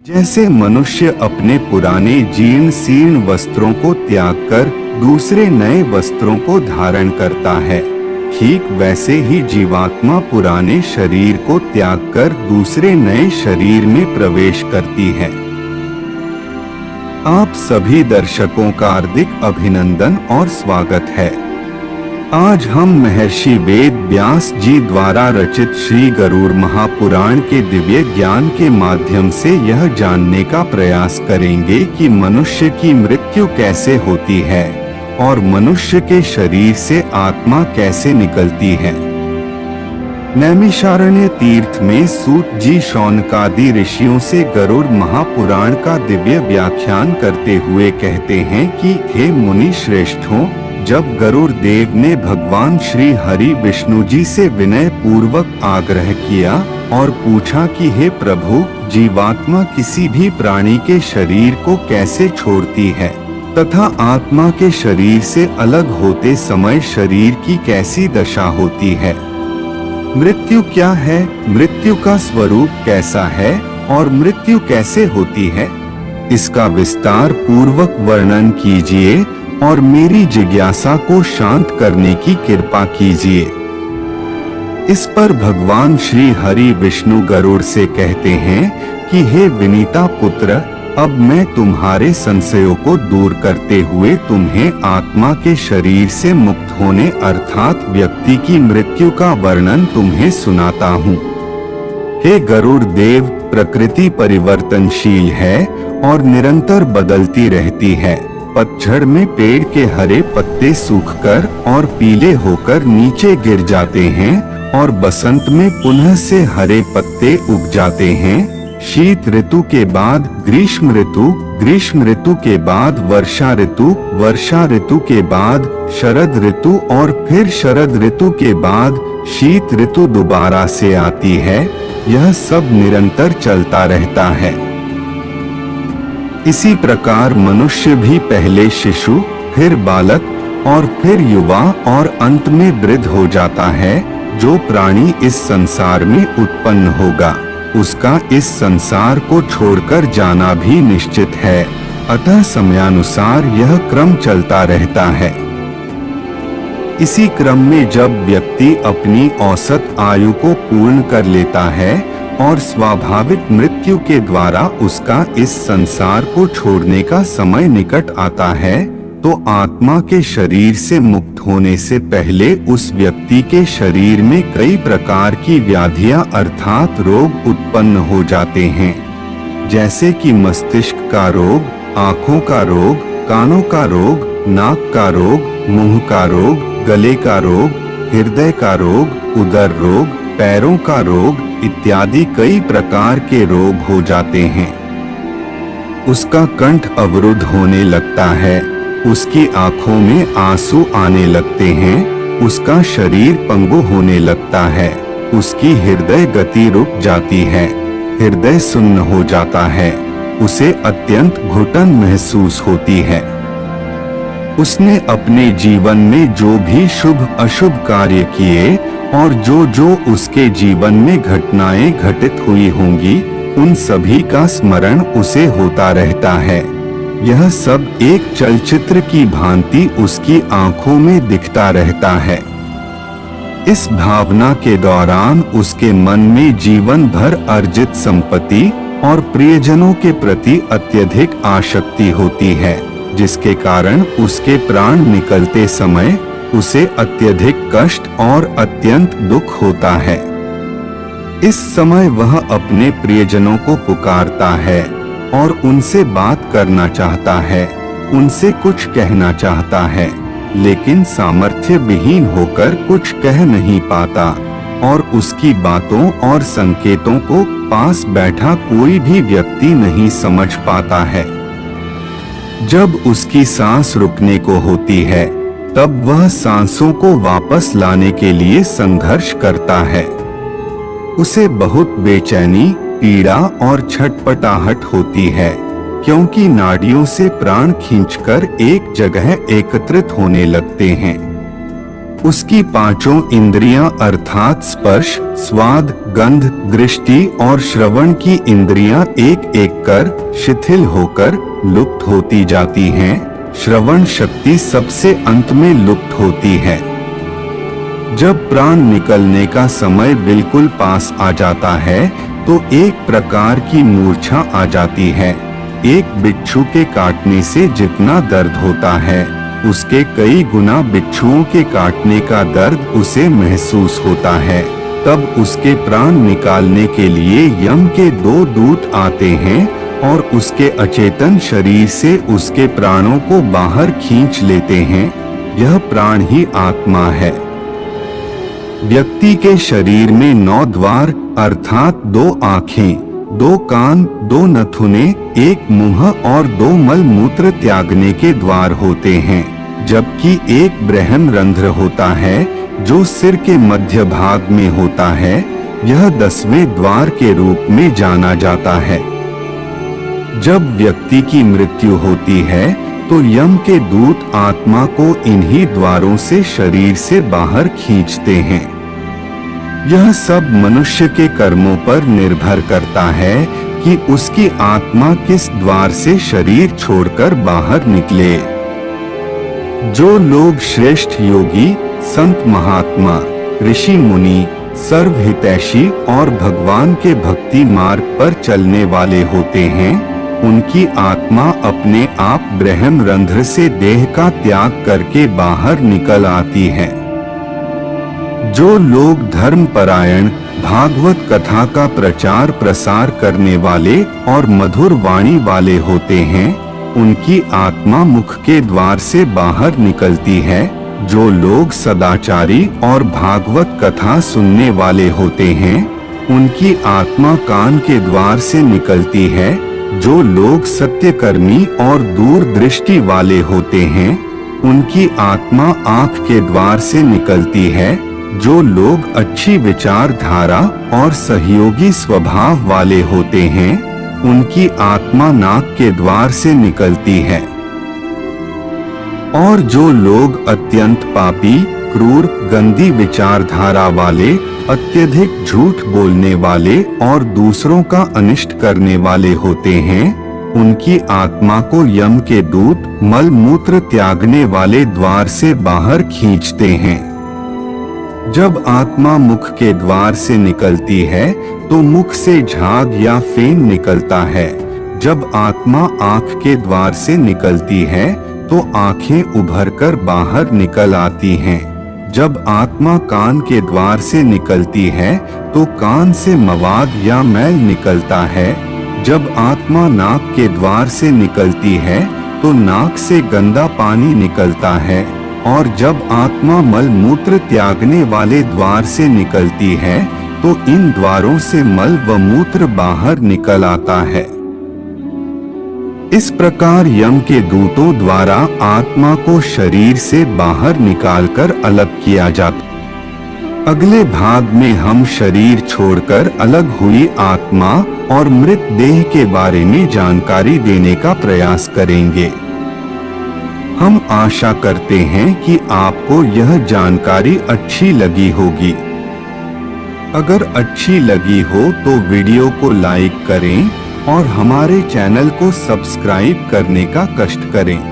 जैसे मनुष्य अपने पुराने जीर्ण शीर्ण वस्त्रों को त्याग कर दूसरे नए वस्त्रों को धारण करता है, ठीक वैसे ही जीवात्मा पुराने शरीर को त्याग कर दूसरे नए शरीर में प्रवेश करती है। आप सभी दर्शकों का हार्दिक अभिनंदन और स्वागत है। आज हम महर्षि वेद व्यास जी द्वारा रचित श्री गरुड़ महापुराण के दिव्य ज्ञान के माध्यम से यह जानने का प्रयास करेंगे कि मनुष्य की मृत्यु कैसे होती है और मनुष्य के शरीर से आत्मा कैसे निकलती है। नैमिषारण्य तीर्थ में सूत जी शौनकादि ऋषियों से गरुड़ महापुराण का दिव्य व्याख्यान करते हुए कहते हैं कि हे मुनि श्रेष्ठों, जब गरुड़ देव ने भगवान श्री हरि विष्णु जी से विनय पूर्वक आग्रह किया और पूछा कि हे प्रभु, जीवात्मा किसी भी प्राणी के शरीर को कैसे छोड़ती है तथा आत्मा के शरीर से अलग होते समय शरीर की कैसी दशा होती है, मृत्यु क्या है, मृत्यु का स्वरूप कैसा है और मृत्यु कैसे होती है, इसका विस्तार पूर्वक वर्णन कीजिए और मेरी जिज्ञासा को शांत करने की कृपा कीजिए। इस पर भगवान श्री हरि विष्णु गरुड़ से कहते हैं कि हे विनीता पुत्र, अब मैं तुम्हारे संशयों को दूर करते हुए तुम्हें आत्मा के शरीर से मुक्त होने अर्थात व्यक्ति की मृत्यु का वर्णन तुम्हें सुनाता हूँ। हे गरुड़ देव, प्रकृति परिवर्तनशील है और निरंतर बदलती रहती है। पतझड़ में पेड़ के हरे पत्ते सूखकर और पीले होकर नीचे गिर जाते हैं और बसंत में पुनः से हरे पत्ते उग जाते हैं। शीत ऋतु के बाद ग्रीष्म ऋतु, ग्रीष्म ऋतु के बाद वर्षा ऋतु, वर्षा ऋतु के बाद शरद ऋतु और फिर शरद ऋतु के बाद शीत ऋतु दोबारा से आती है। यह सब निरंतर चलता रहता है। इसी प्रकार मनुष्य भी पहले शिशु, फिर बालक और फिर युवा और अंत में वृद्ध हो जाता है। जो प्राणी इस संसार में उत्पन्न होगा उसका इस संसार को छोड़कर जाना भी निश्चित है। अतः समयानुसार यह क्रम चलता रहता है। इसी क्रम में जब व्यक्ति अपनी औसत आयु को पूर्ण कर लेता है और स्वाभाविक मृत्यु के द्वारा उसका इस संसार को छोड़ने का समय निकट आता है, तो आत्मा के शरीर से मुक्त होने से पहले उस व्यक्ति के शरीर में कई प्रकार की व्याधियां अर्थात रोग उत्पन्न हो जाते हैं, जैसे कि मस्तिष्क का रोग, आँखों का रोग, कानों का रोग, नाक का रोग, मुंह का रोग, गले का रोग, हृदय का रोग, उदर रोग, पैरों का रोग इत्यादि कई प्रकार के रोग हो जाते हैं। उसका कंठ अवरुद्ध होने लगता है, उसकी आंखों में आंसू आने लगते हैं, उसका शरीर पंगु होने लगता है, उसकी हृदय गति रुक जाती है, हृदय सुन्न हो जाता है, उसे अत्यंत घुटन महसूस होती है। उसने अपने जीवन में जो भी शुभ अशुभ कार्य किए और जो उसके जीवन में घटनाएं घटित हुई होंगी, उन सभी का स्मरण उसे होता रहता है। यह सब एक चलचित्र की भांति उसकी आंखों में दिखता रहता है। इस भावना के दौरान उसके मन में जीवन भर अर्जित संपत्ति और प्रियजनों के प्रति अत्यधिक आसक्ति होती है, जिसके कारण उसके प्राण निकलते समय उसे अत्यधिक कष्ट और अत्यंत दुख होता है। इस समय वह अपने प्रियजनों को पुकारता है और उनसे बात करना चाहता है, उनसे कुछ कहना चाहता है, लेकिन सामर्थ्य विहीन होकर कुछ कह नहीं पाता और उसकी बातों और संकेतों को पास बैठा कोई भी व्यक्ति नहीं समझ पाता है। जब उसकी सांस रुकने को होती है, तब वह सांसों को वापस लाने के लिए संघर्ष करता है। उसे बहुत बेचैनी, पीड़ा और छटपटाहट होती है, क्योंकि नाड़ियों से प्राण खींचकर एक जगह एकत्रित होने लगते हैं। उसकी पांचों इंद्रियां अर्थात स्पर्श, स्वाद, गंध, दृष्टि और श्रवण की इंद्रियां एक एक कर शिथिल होकर लुप्त होती जाती हैं। श्रवण शक्ति सबसे अंत में लुप्त होती है। जब प्राण निकलने का समय बिल्कुल पास आ जाता है तो एक प्रकार की मूर्छा आ जाती है। एक बिच्छू के काटने से जितना दर्द होता है उसके कई गुना बिच्छुओं के काटने का दर्द उसे महसूस होता है। तब उसके प्राण निकालने के लिए यम के 2 दूत आते हैं और उसके अचेतन शरीर से उसके प्राणों को बाहर खींच लेते हैं। यह प्राण ही आत्मा है। व्यक्ति के शरीर में 9 द्वार अर्थात 2 आँखें, 2 कान, 2 नथुने, 1 मुंह और 2 मल मूत्र त्यागने के द्वार होते हैं, जबकि एक ब्रह्मरंध्र होता है जो सिर के मध्य भाग में होता है। यह 10वें द्वार के रूप में जाना जाता है। जब व्यक्ति की मृत्यु होती है तो यम के दूत आत्मा को इन्हीं द्वारों से शरीर से बाहर खींचते हैं। यह सब मनुष्य के कर्मों पर निर्भर करता है कि उसकी आत्मा किस द्वार से शरीर छोड़कर बाहर निकले। जो लोग श्रेष्ठ योगी, संत महात्मा, ऋषि मुनि, सर्वहितैषी और भगवान के भक्ति मार्ग पर चलने वाले होते हैं, उनकी आत्मा अपने आप ब्रह्मरंध्र से देह का त्याग करके बाहर निकल आती है। जो लोग धर्मपरायण, भागवत कथा का प्रचार प्रसार करने वाले और मधुर वाणी वाले होते हैं, उनकी आत्मा मुख के द्वार से बाहर निकलती है। जो लोग सदाचारी और भागवत कथा सुनने वाले होते हैं, उनकी आत्मा कान के द्वार से निकलती है। जो लोग सत्यकर्मी और दूरदृष्टि वाले होते हैं, उनकी आत्मा आँख के द्वार से निकलती है। जो लोग अच्छी विचारधारा और सहयोगी स्वभाव वाले होते हैं, उनकी आत्मा नाक के द्वार से निकलती है। और जो लोग अत्यंत पापी, क्रूर, गंदी विचारधारा वाले, अत्यधिक झूठ बोलने वाले और दूसरों का अनिष्ट करने वाले होते हैं, उनकी आत्मा को यम के दूत मल मूत्र त्यागने वाले द्वार से बाहर खींचते हैं। जब आत्मा मुख के द्वार से निकलती है तो मुख से झाग या फेन निकलता है। जब आत्मा आँख के द्वार से निकलती है तो आँखें उभरकर बाहर निकल आती हैं। जब आत्मा कान के द्वार से निकलती है तो कान से मवाद या मैल निकलता है। जब आत्मा नाक के द्वार से निकलती है तो नाक से गंदा पानी निकलता है। और जब आत्मा मल मूत्र त्यागने वाले द्वार से निकलती है तो इन द्वारों से मल व मूत्र बाहर निकल आता है। इस प्रकार यम के दूतों द्वारा आत्मा को शरीर से बाहर निकालकर अलग किया जाता। अगले भाग में हम शरीर छोड़कर अलग हुई आत्मा और मृत देह के बारे में जानकारी देने का प्रयास करेंगे। हम आशा करते हैं कि आपको यह जानकारी अच्छी लगी होगी। अगर अच्छी लगी हो तो वीडियो को लाइक करें और हमारे चैनल को सब्सक्राइब करने का कष्ट करें।